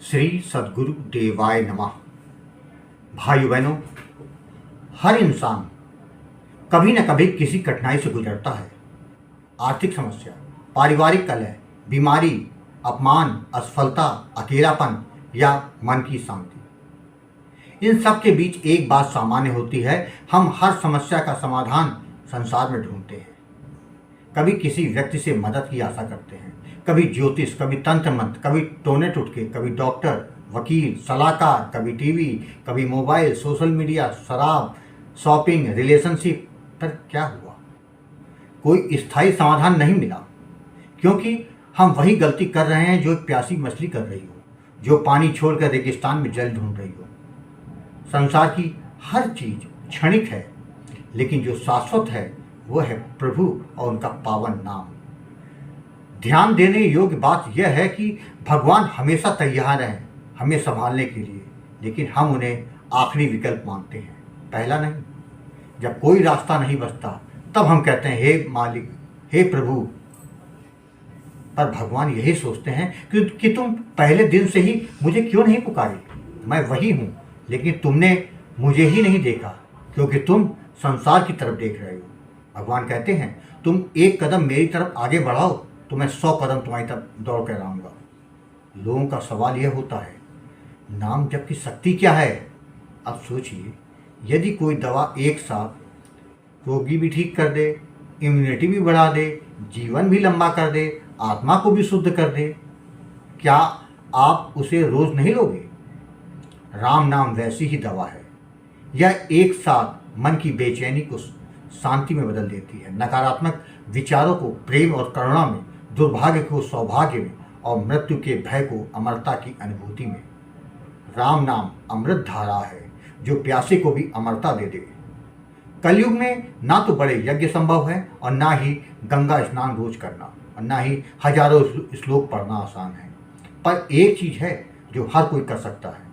श्री सद्गुरु देवाय नमः। भाइयों बहनों, हर इंसान कभी न कभी किसी कठिनाई से गुजरता है। आर्थिक समस्या, पारिवारिक कलह, बीमारी, अपमान, असफलता, अकेलापन या मन की शांति। इन सब के बीच एक बात सामान्य होती है, हम हर समस्या का समाधान संसार में ढूंढते हैं। कभी किसी व्यक्ति से मदद की आशा करते हैं, कभी ज्योतिष, कभी तंत्र मंत्र, कभी टोने टुटके, कभी डॉक्टर, वकील, सलाहकार, कभी टीवी, कभी मोबाइल, सोशल मीडिया, शराब, शॉपिंग, रिलेशनशिप। पर क्या हुआ? कोई स्थायी समाधान नहीं मिला, क्योंकि हम वही गलती कर रहे हैं जो एक प्यासी मछली कर रही हो, जो पानी छोड़कर रेगिस्तान में जल ढूंढ रही हो। संसार की हर चीज क्षणिक है, लेकिन जो शाश्वत है वो है प्रभु और उनका पावन नाम। ध्यान देने योग्य बात यह है कि भगवान हमेशा तैयार हैं हमें संभालने के लिए, लेकिन हम उन्हें आखिरी विकल्प मानते हैं, पहला नहीं। जब कोई रास्ता नहीं बचता तब हम कहते हैं, हे मालिक, हे प्रभु। पर भगवान यही सोचते हैं कि तुम पहले दिन से ही मुझे क्यों नहीं पुकारे? मैं वही हूँ, लेकिन तुमने मुझे ही नहीं देखा, क्योंकि तुम संसार की तरफ देख रहे हो। भगवान कहते हैं, तुम एक कदम मेरी तरफ आगे बढ़ाओ तो मैं 100 कदम तुम्हारी तरफ दौड़ कर आऊँगा। लोगों का सवाल यह होता है, नाम जप की शक्ति क्या है? अब सोचिए, यदि कोई दवा एक साथ रोगी भी ठीक कर दे, इम्यूनिटी भी बढ़ा दे, जीवन भी लंबा कर दे, आत्मा को भी शुद्ध कर दे, क्या आप उसे रोज नहीं लोगे? राम नाम वैसी ही दवा है। यह एक साथ मन की बेचैनी को शांति में बदल देती है, नकारात्मक विचारों को प्रेम और करुणा में, दुर्भाग्य को सौभाग्य में और मृत्यु के भय को अमरता की अनुभूति में। राम नाम अमृत धारा है जो प्यासे को भी अमरता दे दे। कलयुग में ना तो बड़े यज्ञ संभव है और ना ही गंगा स्नान रोज करना और ना ही हजारों श्लोक पढ़ना आसान है, पर एक चीज है जो हर कोई कर सकता है,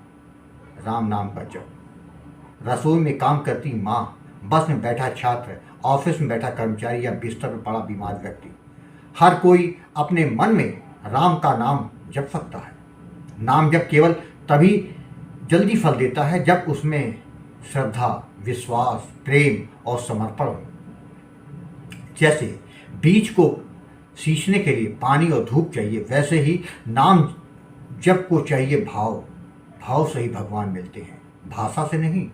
राम नाम का जप। रसोई में काम करती माँ, बस में बैठा छात्र, ऑफिस में बैठा कर्मचारी या बिस्तर पर पड़ा बीमार व्यक्ति, हर कोई अपने मन में राम का नाम जप सकता है। नाम जप केवल तभी जल्दी फल देता है जब उसमें श्रद्धा, विश्वास, प्रेम और समर्पण हो। जैसे बीज को सींचने के लिए पानी और धूप चाहिए, वैसे ही नाम जप को चाहिए भाव। भाव से ही भगवान मिलते हैं, भाषा से नहीं।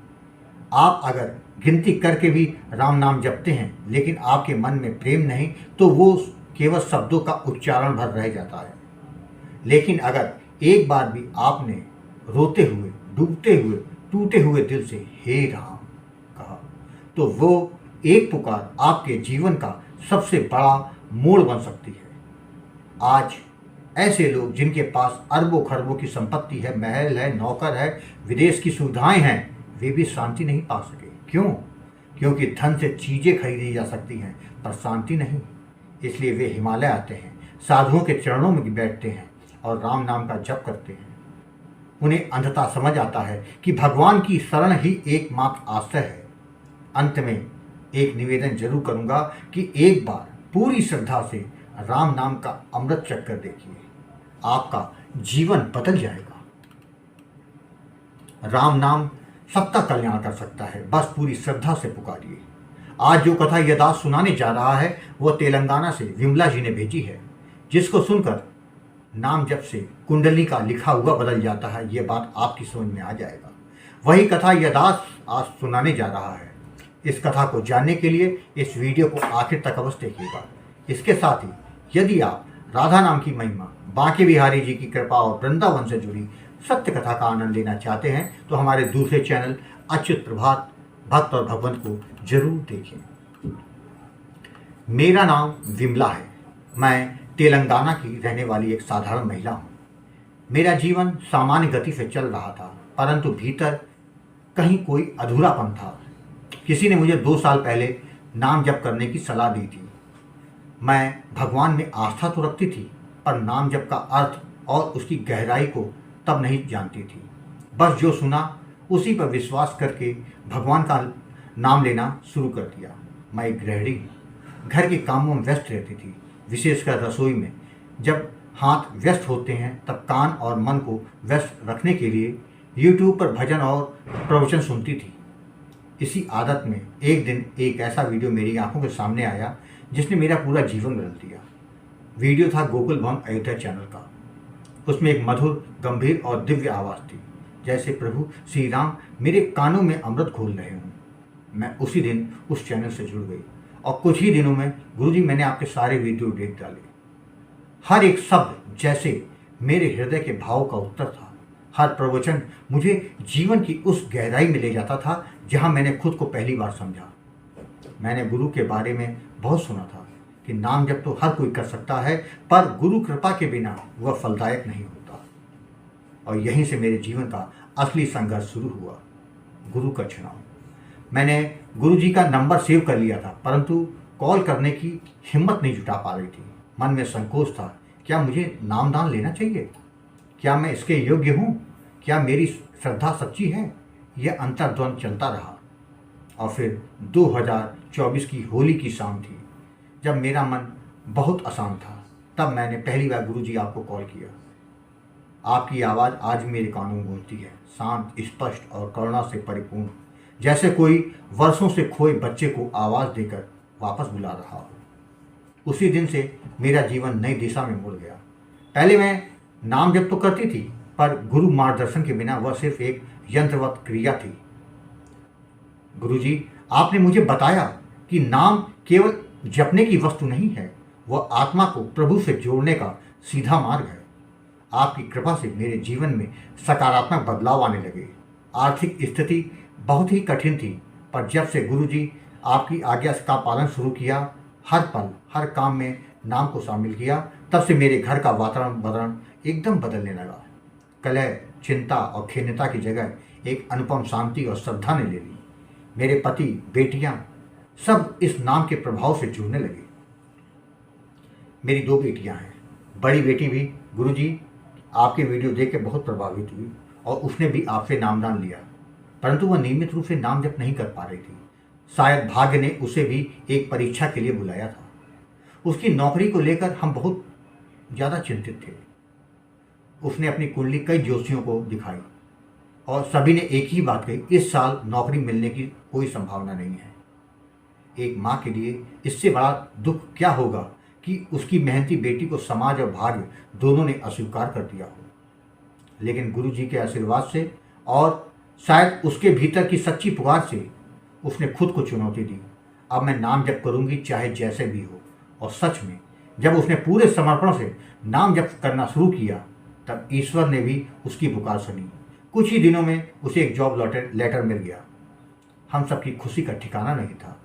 आप अगर गिनती करके भी राम नाम जपते हैं, लेकिन आपके मन में प्रेम नहीं, तो वो केवल शब्दों का उच्चारण भर रह जाता है। लेकिन अगर एक बार भी आपने रोते हुए, डूबते हुए, टूटे हुए दिल से हे राम कहा, तो वो एक पुकार आपके जीवन का सबसे बड़ा मोड़ बन सकती है। आज ऐसे लोग जिनके पास अरबों खरबों की संपत्ति है, महल है, नौकर है, विदेश की सुविधाएं हैं, वे भी शांति नहीं पा सके। क्यों? क्योंकि धन से चीजें खरीदी जा सकती हैं, पर शांति नहीं। इसलिए वे हिमालय आते हैं, साधुओं के चरणों में बैठते हैं और राम नाम का जप करते हैं। उन्हें अंधता समझ आता है कि भगवान की शरण ही एकमात्र आश्रय है। अंत में एक निवेदन जरूर करूंगा कि एक बार पूरी श्रद्धा से राम नाम का अमृत चक्कर देखिए, आपका जीवन बदल जाएगा। राम नाम सबका कल्याण कर सकता है, बस पूरी श्रद्धा से पुकारिए। आज जो कथा यदास सुनाने जा रहा है वो तेलंगाना से विमला जी ने भेजी है, जिसको सुनकर नाम जप से कुंडली का लिखा हुआ बदल जाता है, ये बात आपकी समझ में आ जाएगा। वही कथा यदास आज सुनाने जा रहा है। इस कथा को जानने के लिए इस वीडियो को आखिर तक अवश्य देखिएगा। इसके साथ ही यदि आप राधा नाम की महिमा, बांके बिहारी जी की कृपा और वृंदावन से जुड़ी सत्य कथा का आनंद लेना चाहते हैं तो हमारे दूसरे चैनल अच्युत प्रभात भक्त और भगवंत को जरूर देखें। मेरा नाम विमला है। मैं तेलंगाना की रहने वाली एक साधारण महिला हूँ। मेरा जीवन सामान्य गति से चल रहा था, परंतु भीतर कहीं कोई अधूरापन था। किसी ने मुझे 2 साल पहले नाम जप करने की सलाह दी थी। मैं भगवान में आस्था तो रखती थी, पर नाम जप का अर्थ और उसकी गहराई को तब नहीं जानती थी। बस जो सुना उसी पर विश्वास करके भगवान का नाम लेना शुरू कर दिया। मैं एक गृहिणी हूँ, घर के कामों में व्यस्त रहती थी, विशेषकर रसोई में। जब हाथ व्यस्त होते हैं तब कान और मन को व्यस्त रखने के लिए यूट्यूब पर भजन और प्रवचन सुनती थी। इसी आदत में एक दिन एक ऐसा वीडियो मेरी आंखों के सामने आया जिसने मेरा पूरा जीवन बदल दिया। वीडियो था गोकुल भवन अयोध्या चैनल का। उसमें एक मधुर, गंभीर और दिव्य आवाज़ थी, जैसे प्रभु श्री राम मेरे कानों में अमृत घोल रहे हों। मैं उसी दिन उस चैनल से जुड़ गई और कुछ ही दिनों में गुरुजी मैंने आपके सारे वीडियो देख डाले। हर एक शब्द जैसे मेरे हृदय के भाव का उत्तर था। हर प्रवचन मुझे जीवन की उस गहराई में ले जाता था जहां मैंने खुद को पहली बार समझा। मैंने गुरु के बारे में बहुत सुना था कि नाम जप तो हर कोई कर सकता है, पर गुरु कृपा के बिना वह फलदायक नहीं होता। और यहीं से मेरे जीवन का असली संघर्ष शुरू हुआ, गुरु का चुनाव। मैंने गुरु जी का नंबर सेव कर लिया था, परंतु कॉल करने की हिम्मत नहीं जुटा पा रही थी। मन में संकोच था, क्या मुझे नामदान लेना चाहिए? क्या मैं इसके योग्य हूँ? क्या मेरी श्रद्धा सच्ची है? यह अंतर्द्वंद चलता रहा। और फिर 2024 की होली की शाम थी, जब मेरा मन बहुत अशांत था। तब मैंने पहली बार गुरुजी आपको कॉल किया। आपकी आवाज़ आज भी मेरे कानों में गूंजती है, शांत, स्पष्ट और करुणा से परिपूर्ण, जैसे कोई वर्षों से खोए बच्चे को आवाज़ देकर वापस बुला रहा हो। उसी दिन से मेरा जीवन नई दिशा में मुड़ गया। पहले मैं नाम जप तो करती थी, पर गुरु मार्गदर्शन के बिना वह सिर्फ एक यंत्रवत क्रिया थी। गुरुजी, आपने मुझे बताया कि नाम केवल जपने की वस्तु नहीं है, वह आत्मा को प्रभु से जोड़ने का सीधा मार्ग है। आपकी कृपा से मेरे जीवन में सकारात्मक बदलाव आने लगे। आर्थिक स्थिति बहुत ही कठिन थी, पर जब से गुरुजी आपकी आज्ञा का पालन शुरू किया, हर पल हर काम में नाम को शामिल किया, तब से मेरे घर का वातावरण एकदम बदलने लगा। कलह, चिंता और खिन्नता की जगह एक अनुपम शांति और श्रद्धा ने ले ली। मेरे पति, बेटियां सब इस नाम के प्रभाव से जुड़ने लगे। मेरी 2 बेटियां हैं। बड़ी बेटी भी गुरुजी आपके वीडियो देख के बहुत प्रभावित हुई और उसने भी आपसे नामदान लिया, परंतु वह नियमित रूप से नाम जप नहीं कर पा रही थी। शायद भाग्य ने उसे भी एक परीक्षा के लिए बुलाया था। उसकी नौकरी को लेकर हम बहुत ज़्यादा चिंतित थे। उसने अपनी कुंडली कई ज्योतिषियों को दिखाई और सभी ने एक ही बात कही, इस साल नौकरी मिलने की कोई संभावना नहीं है। एक माँ के लिए इससे बड़ा दुख क्या होगा कि उसकी मेहनती बेटी को समाज और भाग्य दोनों ने अस्वीकार कर दिया हो। लेकिन गुरु जी के आशीर्वाद से और शायद उसके भीतर की सच्ची पुकार से उसने खुद को चुनौती दी। अब मैं नाम जप करूंगी, चाहे जैसे भी हो। और सच में जब उसने पूरे समर्पण से नाम जप करना शुरू किया, तब ईश्वर ने भी उसकी पुकार सुनी। कुछ ही दिनों में उसे एक जॉब लेटर मिल गया। हम सबकी खुशी का ठिकाना नहीं था,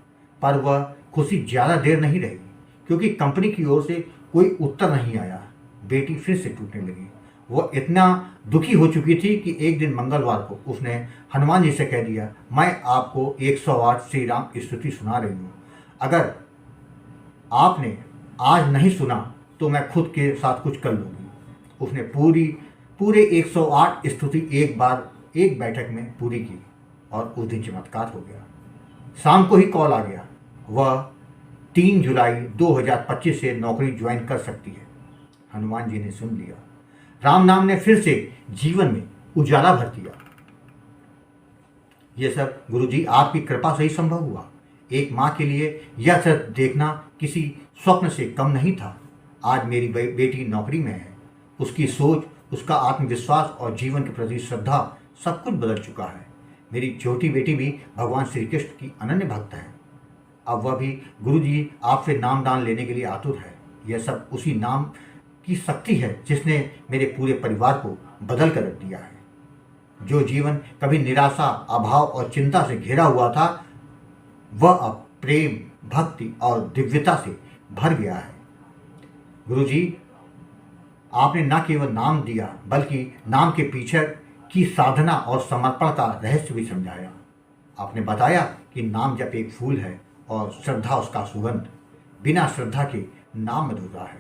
पर वह खुशी ज़्यादा देर नहीं रही, क्योंकि कंपनी की ओर से कोई उत्तर नहीं आया। बेटी फिर से टूटने लगी। वह इतना दुखी हो चुकी थी कि एक दिन मंगलवार को उसने हनुमान जी से कह दिया, मैं आपको 108 श्री राम स्तुति सुना रही हूँ। अगर आपने आज नहीं सुना तो मैं खुद के साथ कुछ कर लूँगी। उसने पूरे 108 स्तुति एक बैठक में पूरी की और उस दिन चमत्कार हो गया। शाम को ही कॉल आ गया, वह 3 जुलाई 2025 से नौकरी ज्वाइन कर सकती है। हनुमान जी ने सुन लिया। राम नाम ने फिर से जीवन में उजाला भर दिया। ये सब गुरुजी आपकी कृपा से ही संभव हुआ। एक माँ के लिए यह सब देखना किसी स्वप्न से कम नहीं था। आज मेरी बेटी नौकरी में है। उसकी सोच, उसका आत्मविश्वास और जीवन के प्रति श्रद्धा सब कुछ बदल चुका है। मेरी छोटी बेटी भी भगवान श्री कृष्ण की अनन्य भक्त है। अब वह भी गुरुजी आपसे नामदान लेने के लिए आतुर है। यह सब उसी नाम की शक्ति है जिसने मेरे पूरे परिवार को बदल कर रख दिया है। जो जीवन कभी निराशा, अभाव और चिंता से घिरा हुआ था, वह अब प्रेम, भक्ति और दिव्यता से भर गया है। गुरुजी, आपने न केवल नाम दिया, बल्कि नाम के पीछे की साधना और समर्पण का रहस्य भी समझाया। आपने बताया कि नाम जप एक फूल है और श्रद्धा उसका सुगंध। बिना श्रद्धा के नाम अधूरा है।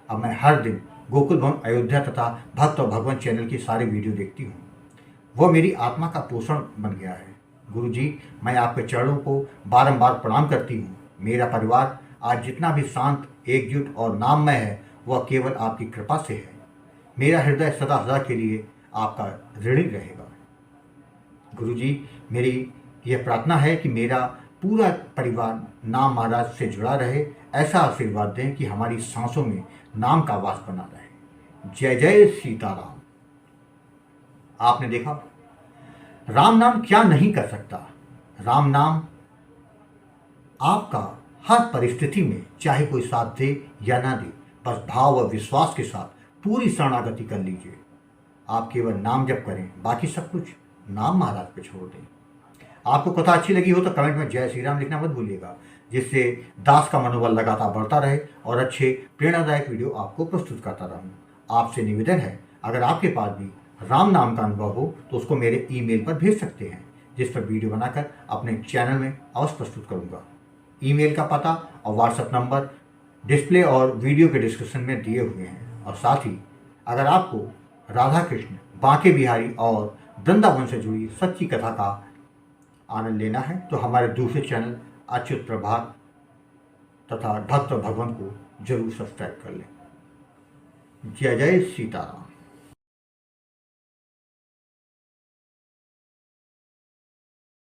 अब मैं हर दिन गोकुल भवन अयोध्या तथा भक्त और भगवान चैनल की सारी वीडियो देखती हूँ। वह मेरी आत्मा का पोषण बन गया है। गुरुजी, मैं आपके चरणों को बारंबार प्रणाम करती हूँ। मेरा परिवार आज जितना भी शांत, एकजुट और नाममय है, वह केवल आपकी कृपा से है। मेरा हृदय सदा सदा के लिए आपका ऋणी रहेगा। गुरुजी, मेरी यह प्रार्थना है कि मेरा पूरा परिवार नाम महाराज से जुड़ा रहे। ऐसा आशीर्वाद दें कि हमारी सांसों में नाम का वास बना रहे। जय जय सीताराम। आपने देखा, राम नाम क्या नहीं कर सकता। राम नाम आपका हर परिस्थिति में, चाहे कोई साथ दे या ना दे, बस भाव और विश्वास के साथ पूरी शरणागति कर लीजिए। आप केवल नाम जप करें, बाकी सब कुछ नाम महाराज पे छोड़ दें। आपको कथा अच्छी लगी हो तो कमेंट में जय श्री राम लिखना मत भूलिएगा, जिससे दास का मनोबल लगातार बढ़ता रहे और अच्छे प्रेरणादायक वीडियो आपको प्रस्तुत करता रहूं। आपसे निवेदन है, अगर आपके पास भी राम नाम का अनुभव हो तो उसको मेरे ईमेल पर भेज सकते हैं, जिस पर वीडियो बनाकर अपने चैनल में अवश्य प्रस्तुत करूंगा। ईमेल का पता और व्हाट्सएप नंबर डिस्प्ले और वीडियो के डिस्क्रिप्शन में दिए हुए हैं। और साथ ही अगर आपको राधा कृष्ण, बांके बिहारी और वृंदावन से जुड़ी सच्ची कथा का आनंद लेना है तो हमारे दूसरे चैनल अच्युत प्रभात तथा भक्त भगवान को जरूर सब्सक्राइब कर लें। जय जय सीताराम।